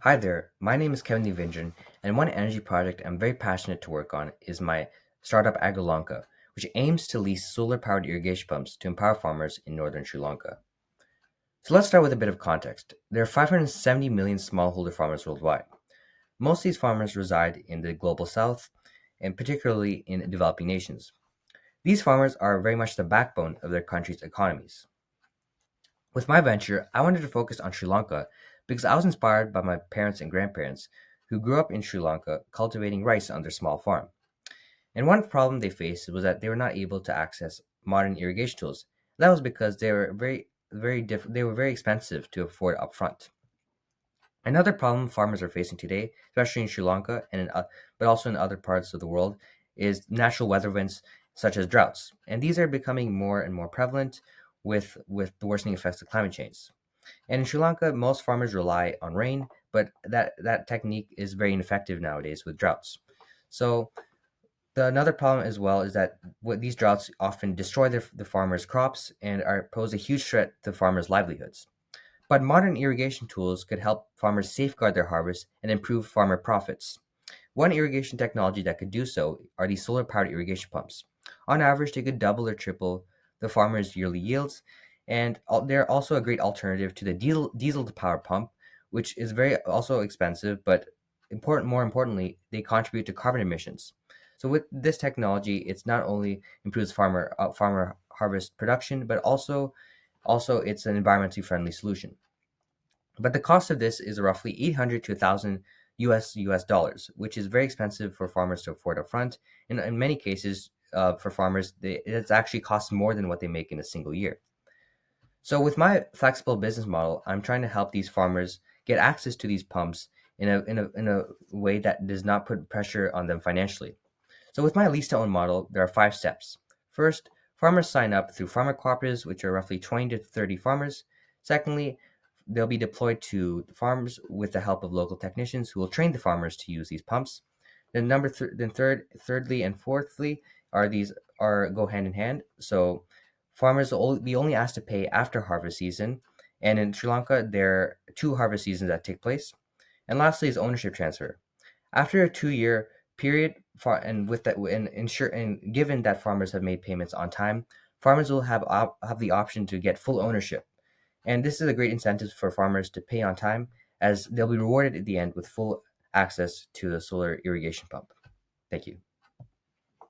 Hi there, my name is Kevin Devinjan, and one energy project I'm very passionate to work on is my startup AgriLanka, which aims to lease solar powered irrigation pumps to empower farmers in northern Sri Lanka. So let's start with a bit of context. There are 570 million smallholder farmers worldwide. Most of these farmers reside in the global south, and particularly in developing nations. These farmers are very much the backbone of their country's economies. With my venture, I wanted to focus on Sri Lanka because I was inspired by my parents and grandparents who grew up in Sri Lanka cultivating rice on their small farm. And one problem they faced was that they were not able to access modern irrigation tools. That was because they were they were very expensive to afford upfront. Another problem farmers are facing today, especially in Sri Lanka but also in other parts of the world, is natural weather events such as droughts. And these are becoming more and more prevalent with the worsening effects of climate change. And in Sri Lanka, most farmers rely on rain, but that technique is very ineffective nowadays with droughts. So another problem as well is that what these droughts often destroy the farmers' crops and pose a huge threat to farmers' livelihoods. But modern irrigation tools could help farmers safeguard their harvest and improve farmer profits. One irrigation technology that could do so are these solar powered irrigation pumps. On average, they could double or triple the farmer's yearly yields, and they're also a great alternative to the diesel to power pump, which is very also expensive, but more importantly, they contribute to carbon emissions. So with this technology, it's not only improves farmer harvest production, but also it's an environmentally friendly solution. But the cost of this is roughly 800 to 1,000 US dollars, which is very expensive for farmers to afford upfront. And in many cases, for farmers, it's actually costs more than what they make in a single year. So with my flexible business model, I'm trying to help these farmers get access to these pumps in a way that does not put pressure on them financially. So with my lease to own model, there are 5 steps. First, farmers sign up through farmer cooperatives, which are roughly 20 to 30 farmers. Secondly, they'll be deployed to farms with the help of local technicians who will train the farmers to use these pumps. Thirdly, and fourthly are go hand in hand. So farmers will be only asked to pay after harvest season, and in Sri Lanka there are 2 harvest seasons that take place. And lastly is ownership transfer. After a 2-year period, and with that, and given that farmers have made payments on time, farmers will have the option to get full ownership. And this is a great incentive for farmers to pay on time, as they'll be rewarded at the end with full access to the solar irrigation pump. Thank you.